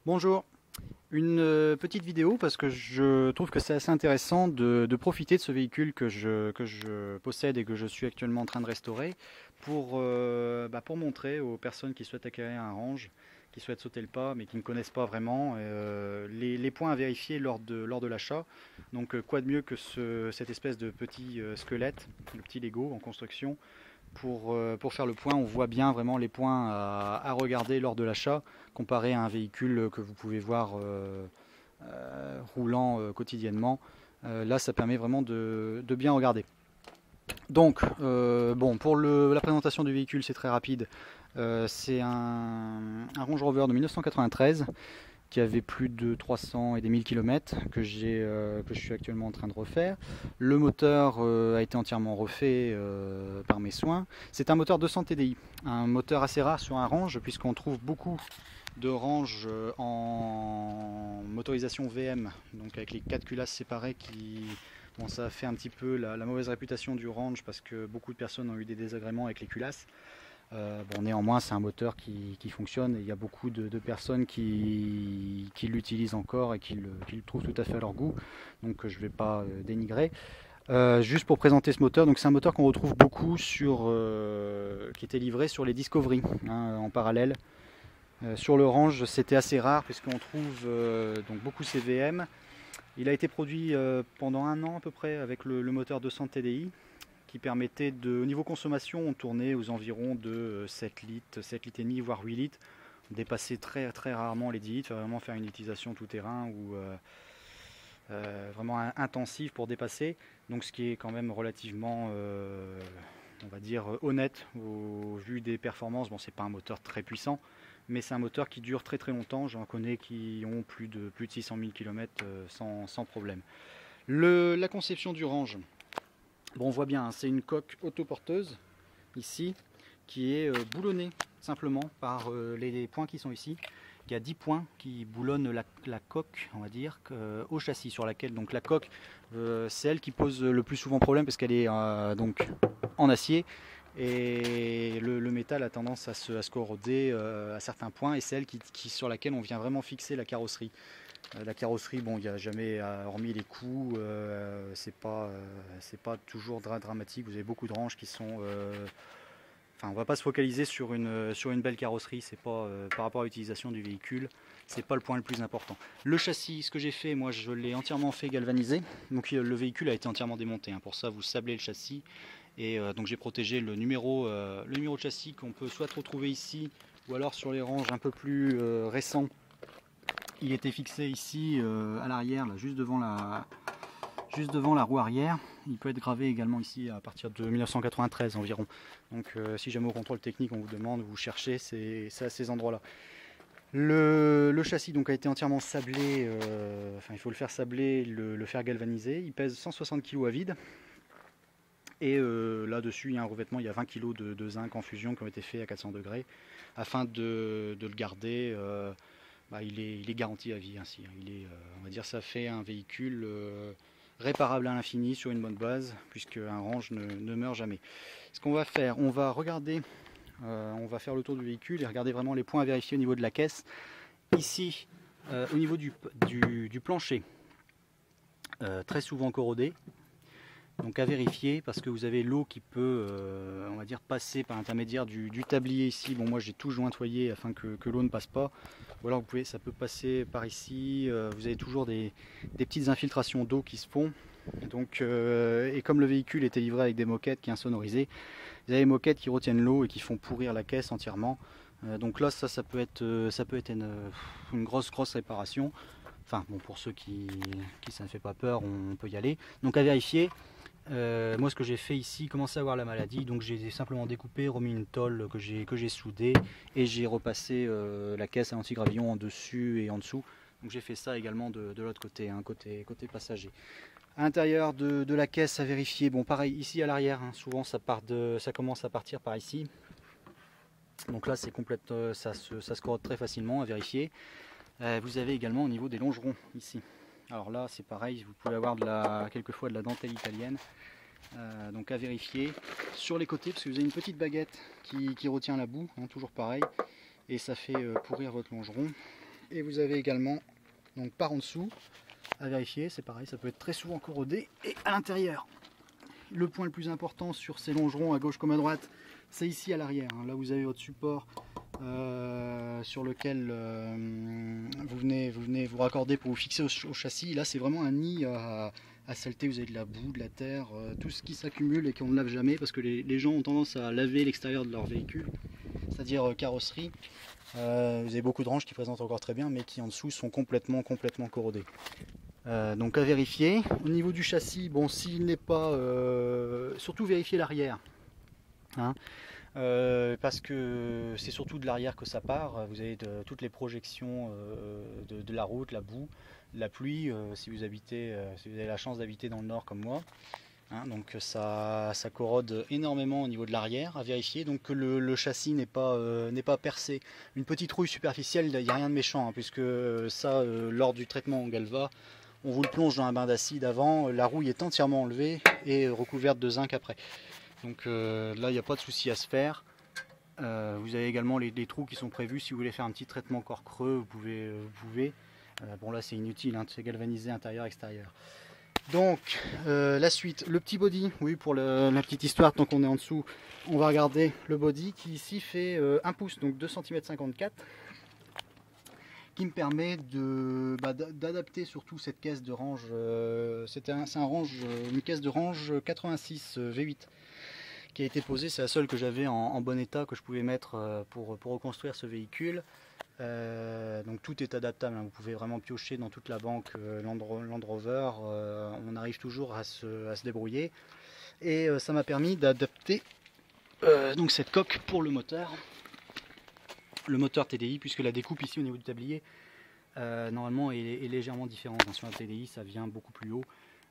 Bonjour, une petite vidéo parce que je trouve que c'est assez intéressant de profiter de ce véhicule que je possède et que je suis actuellement en train de restaurer pour montrer aux personnes qui souhaitent acquérir un range, qui souhaitent sauter le pas mais qui ne connaissent pas vraiment les points à vérifier lors de l'achat. Donc quoi de mieux que cette espèce de petit squelette, le petit Lego en construction pour faire le point. On voit bien vraiment les points à regarder lors de l'achat comparé à un véhicule que vous pouvez voir roulant quotidiennement. Là, ça permet vraiment de bien regarder. Donc, bon, pour la présentation du véhicule, c'est très rapide. C'est un Range Rover de 1993 qui avait plus de 300 et des 1000 km que je suis actuellement en train de refaire. Le moteur a été entièrement refait par mes soins. C'est un moteur 200 TDI, un moteur assez rare sur un Range puisqu'on trouve beaucoup de Range en motorisation VM, donc avec les 4 culasses séparées qui... Bon, ça a fait un petit peu la mauvaise réputation du Range parce que beaucoup de personnes ont eu des désagréments avec les culasses. Bon, néanmoins, c'est un moteur qui fonctionne et il y a beaucoup de personnes qui l'utilisent encore et qui le trouvent tout à fait à leur goût. Donc, je ne vais pas dénigrer. Juste pour présenter ce moteur, donc c'est un moteur qu'on retrouve beaucoup qui était livré sur les Discovery en parallèle. Sur le Range, c'était assez rare puisqu'on trouve donc beaucoup CVM. Il a été produit pendant un an à peu près avec le moteur 200 TDI qui permettait au niveau consommation, on tournait aux environs de 7 litres, 7 litres et demi, voire 8 litres. On dépassait très, très rarement les 10 litres, vraiment faire une utilisation tout terrain ou vraiment intensive pour dépasser. Donc ce qui est quand même relativement, on va dire, honnête au vu des performances. Bon, c'est pas un moteur très puissant, mais c'est un moteur qui dure très très longtemps. J'en connais qui ont plus de 600 000 km sans problème. La conception du Range, bon, on voit bien, hein, c'est une coque autoporteuse ici qui est boulonnée simplement par les points qui sont ici. Il y a 10 points qui boulonnent la coque, on va dire, au châssis, sur laquelle donc la coque, c'est elle qui pose le plus souvent problème parce qu'elle est donc en acier et le métal a tendance à se corroder à certains points et c'est elle sur laquelle on vient vraiment fixer la carrosserie. La carrosserie, bon, il n'y a jamais, hormis les coups, c'est pas toujours dramatique. Vous avez beaucoup de ranges qui sont. Enfin, on va pas se focaliser sur une belle carrosserie. C'est pas par rapport à l'utilisation du véhicule, c'est pas le point le plus important. Le châssis, ce que j'ai fait, moi, je l'ai entièrement fait galvanisé. Donc le véhicule a été entièrement démonté. Pour ça, vous sablez le châssis et donc j'ai protégé le numéro de châssis qu'on peut soit retrouver ici ou alors sur les ranges un peu plus récents. Il était fixé ici à l'arrière, juste devant la roue arrière. Il peut être gravé également ici à partir de 1993 environ. Donc si jamais au contrôle technique on vous demande, vous cherchez, c'est à ces endroits-là. Le châssis donc a été entièrement sablé, il faut le faire sabler, le faire galvaniser. Il pèse 160 kg à vide. Et là-dessus, il y a un revêtement, il y a 20 kg de zinc en fusion qui ont été faits à 400 degrés afin de le garder. Il est garanti à vie ainsi. On va dire, ça fait un véhicule réparable à l'infini sur une bonne base, puisque un Range ne meurt jamais. Ce qu'on va faire, on va regarder, on va faire le tour du véhicule et regarder vraiment les points à vérifier au niveau de la caisse. Ici, au niveau du plancher, très souvent corrodé. Donc à vérifier parce que vous avez l'eau qui peut, on va dire, passer par l'intermédiaire du tablier ici. Bon, moi j'ai tout jointoyé afin que l'eau ne passe pas. Ou alors ça peut passer par ici. Vous avez toujours des petites infiltrations d'eau qui se font. Donc, et comme le véhicule était livré avec des moquettes qui insonorisées, vous avez des moquettes qui retiennent l'eau et qui font pourrir la caisse entièrement. Donc là, ça peut être une grosse réparation. Enfin bon, pour ceux qui ça ne fait pas peur, on peut y aller. Donc à vérifier. Moi ce que j'ai fait ici, commencer à avoir la maladie, donc j'ai simplement découpé, remis une tôle que j'ai soudée et j'ai repassé la caisse à anti-gravillon en dessus et en dessous. Donc j'ai fait ça également de l'autre côté, côté passager. À l'intérieur de la caisse à vérifier, bon pareil ici à l'arrière, souvent ça commence à partir par ici. Donc là c'est complète, ça se corrode très facilement à vérifier. Vous avez également au niveau des longerons ici. Alors là c'est pareil, vous pouvez avoir quelquefois de la dentelle italienne. Donc à vérifier sur les côtés parce que vous avez une petite baguette qui retient la boue, toujours pareil, et ça fait pourrir votre longeron. Et vous avez également, donc par en dessous, à vérifier, c'est pareil, ça peut être très souvent corrodé. Et à l'intérieur, le point le plus important sur ces longerons à gauche comme à droite, c'est ici à l'arrière. Là vous avez votre support sur lequel vous venez vous raccorder pour vous fixer au châssis. Là c'est vraiment un nid à saleté, vous avez de la boue, de la terre, tout ce qui s'accumule et qu'on ne lave jamais parce que les gens ont tendance à laver l'extérieur de leur véhicule, c'est-à-dire carrosserie. Vous avez beaucoup de ranges qui présentent encore très bien mais qui en dessous sont complètement corrodées. Donc à vérifier. Au niveau du châssis, bon, s'il n'est pas... surtout vérifier l'arrière. Hein, parce que c'est surtout de l'arrière que ça part. Vous avez toutes les projections de la route, la boue, la pluie, si vous avez la chance d'habiter dans le nord comme moi. Hein, donc ça corrode énormément au niveau de l'arrière, à vérifier. Donc que le châssis n'est pas percé. Une petite rouille superficielle, il n'y a rien de méchant, hein, puisque ça, lors du traitement en Galva, on vous le plonge dans un bain d'acide avant, la rouille est entièrement enlevée et recouverte de zinc après. Donc là, il n'y a pas de souci à se faire. Vous avez également les trous qui sont prévus. Si vous voulez faire un petit traitement corps creux, vous pouvez. Bon là, c'est inutile, hein, c'est galvanisé intérieur-extérieur. Donc la suite, le petit body, oui, pour la petite histoire, tant qu'on est en dessous, on va regarder le body qui ici fait 1 pouce, donc 2,54 cm. Qui me permet d'adapter surtout cette caisse de range. C'est une caisse de range 86 V8 qui a été posée. C'est la seule que j'avais en bon état que je pouvais mettre pour reconstruire ce véhicule. Donc tout est adaptable, hein. Vous pouvez vraiment piocher dans toute la banque Land Rover. On arrive toujours à se débrouiller. Et ça m'a permis d'adapter donc cette coque pour le moteur. Le moteur TDI, puisque la découpe ici au niveau du tablier normalement est légèrement différente. Sur un TDI ça vient beaucoup plus haut,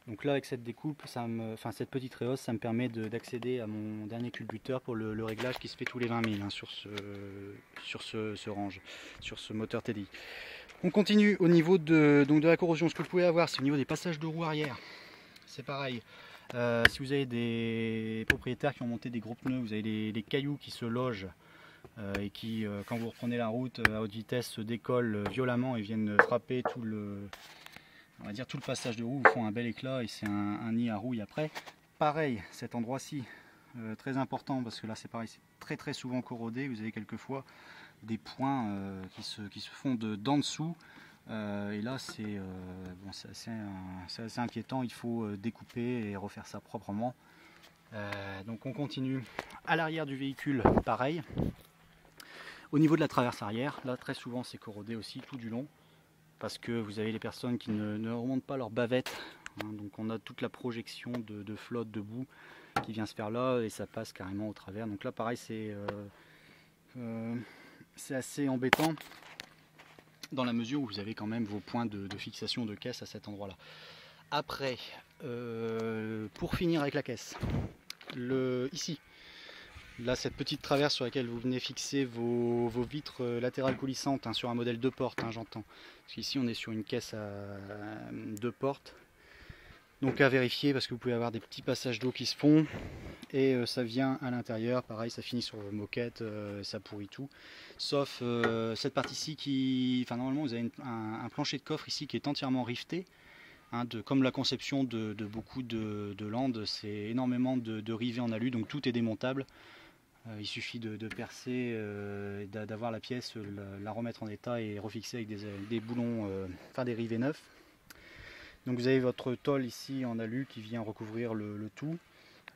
donc là avec cette découpe, cette petite réhausse, ça me permet d'accéder à mon dernier culbuteur pour le réglage qui se fait tous les 20 000 hein, sur ce range, sur ce moteur TDI. On continue au niveau de la corrosion. Ce que vous pouvez avoir, c'est au niveau des passages de roues arrière, c'est pareil. Si vous avez des propriétaires qui ont monté des gros pneus, vous avez les cailloux qui se logent et qui, quand vous reprenez la route à haute vitesse, se décollent violemment et viennent frapper tout le passage de roue, vous font un bel éclat et c'est un nid à rouille après. Pareil, cet endroit-ci, très important parce que là c'est pareil, c'est très souvent corrodé. Vous avez quelquefois des points qui se font d'en dessous. Et là c'est assez inquiétant, il faut découper et refaire ça proprement. Donc on continue à l'arrière du véhicule, pareil. Au niveau de la traverse arrière, là très souvent c'est corrodé aussi tout du long, parce que vous avez les personnes qui ne remontent pas leur bavette, hein, donc on a toute la projection de flotte, de boue qui vient se faire là et ça passe carrément au travers. Donc là pareil c'est assez embêtant dans la mesure où vous avez quand même vos points de fixation de caisse à cet endroit là. Après, pour finir avec la caisse, ici, là cette petite traverse sur laquelle vous venez fixer vos vitres latérales coulissantes, hein, sur un modèle 2 portes, hein, j'entends, parce qu'ici on est sur une caisse à 2 portes, donc à vérifier parce que vous pouvez avoir des petits passages d'eau qui se font et ça vient à l'intérieur, pareil ça finit sur vos moquettes, ça pourrit tout, sauf cette partie-ci normalement vous avez un plancher de coffre ici qui est entièrement rifté. Hein, comme la conception de beaucoup de Land, c'est énormément de rivets en alu, donc tout est démontable. Il suffit de percer, d'avoir la pièce, la remettre en état et refixer avec des boulons, des rivets neufs. Donc vous avez votre tôle ici en alu qui vient recouvrir le tout.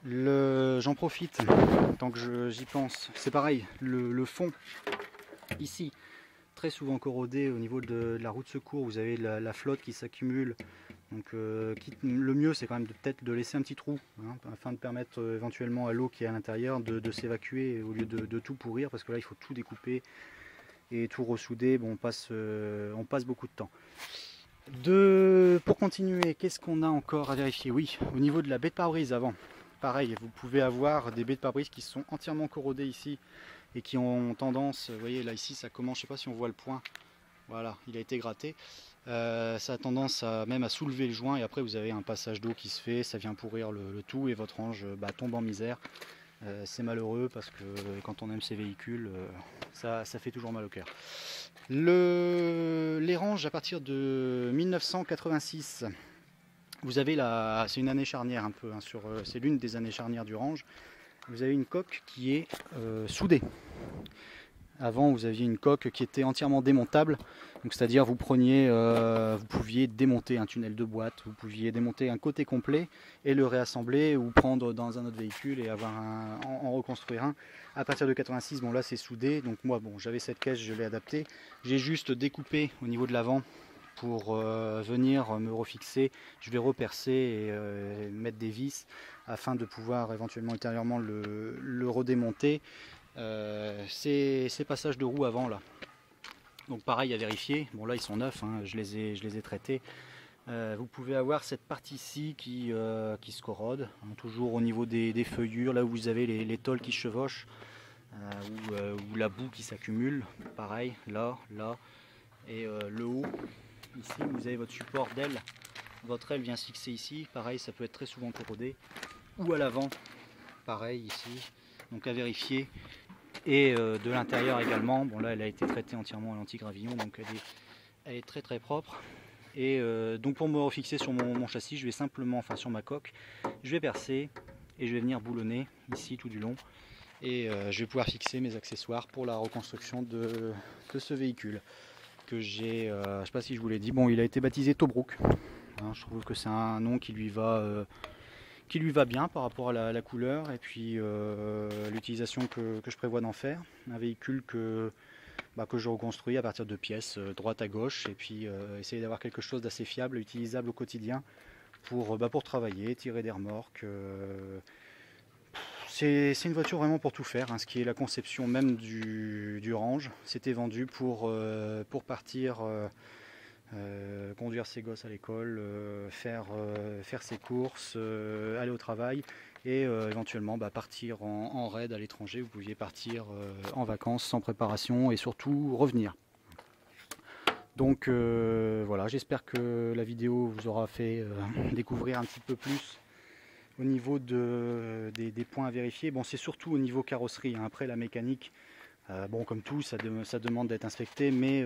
J'en profite, tant que j'y pense, c'est pareil, le fond ici, très souvent corrodé au niveau de la roue de secours, vous avez la flotte qui s'accumule. Donc le mieux c'est quand même peut-être de laisser un petit trou, hein, afin de permettre éventuellement à l'eau qui est à l'intérieur de s'évacuer au lieu de tout pourrir, parce que là il faut tout découper et tout ressouder. Bon, on passe beaucoup de temps. Pour continuer, qu'est-ce qu'on a encore à vérifier? Oui, au niveau de la baie de pare-brise avant, pareil, vous pouvez avoir des baies de pare-brise qui sont entièrement corrodées ici et qui ont tendance, vous voyez là ici ça commence, je ne sais pas si on voit le point, voilà, il a été gratté. Ça a tendance même à soulever le joint et après vous avez un passage d'eau qui se fait, ça vient pourrir le tout et votre range tombe en misère. C'est malheureux parce que quand on aime ces véhicules, ça fait toujours mal au cœur. Les ranges à partir de 1986, vous avez c'est une année charnière un peu, hein, c'est l'une des années charnières du range. Vous avez une coque qui est soudée. Avant, vous aviez une coque qui était entièrement démontable, c'est-à-dire vous pouviez démonter un tunnel de boîte, vous pouviez démonter un côté complet et le réassembler ou prendre dans un autre véhicule et en reconstruire un. À partir de 86, bon là c'est soudé, donc moi j'avais cette caisse, je l'ai adaptée. J'ai juste découpé au niveau de l'avant pour venir me refixer. Je vais repercer et mettre des vis afin de pouvoir éventuellement ultérieurement le redémonter. Ces passages de roues avant là, donc pareil à vérifier. Bon là ils sont neufs, hein, je les ai traités. Vous pouvez avoir cette partie ci qui se corrode, hein, toujours au niveau des feuillures, là où vous avez les tôles qui chevauchent, ou la boue qui s'accumule. Pareil là et le haut ici vous avez votre support d'aile, votre aile vient se fixer ici, pareil ça peut être très souvent corrodé, ou à l'avant pareil ici, donc à vérifier. Et de l'intérieur également, bon là elle a été traitée entièrement à l'anti-gravillon, donc elle est très très propre. Et donc pour me refixer sur mon châssis, je vais simplement, enfin sur ma coque, je vais percer et je vais venir boulonner ici tout du long. Et je vais pouvoir fixer mes accessoires pour la reconstruction de ce véhicule. Que j'ai, je ne sais pas si je vous l'ai dit, bon il a été baptisé Tobruk. Hein, je trouve que c'est un nom qui lui va bien par rapport à la couleur et puis l'utilisation que je prévois d'en faire. Un véhicule que je reconstruis à partir de pièces droite à gauche et puis essayer d'avoir quelque chose d'assez fiable, utilisable au quotidien pour travailler, tirer des remorques. C'est une voiture vraiment pour tout faire, hein, ce qui est la conception même du range. C'était vendu pour partir conduire ses gosses à l'école, faire ses courses, aller au travail et éventuellement partir en raid à l'étranger. Vous pouviez partir en vacances sans préparation et surtout revenir. Donc voilà, j'espère que la vidéo vous aura fait découvrir un petit peu plus au niveau des points à vérifier. Bon, c'est surtout au niveau carrosserie, hein. Après la mécanique, bon, comme tout, ça demande d'être inspecté, mais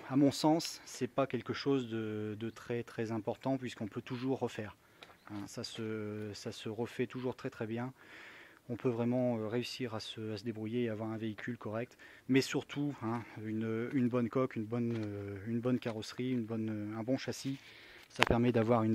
à mon sens, c'est pas quelque chose de très très important puisqu'on peut toujours refaire. Hein, ça se refait toujours très très bien. On peut vraiment réussir à se débrouiller et avoir un véhicule correct, mais surtout hein, une bonne coque, une bonne carrosserie, un bon châssis. Ça permet d'avoir une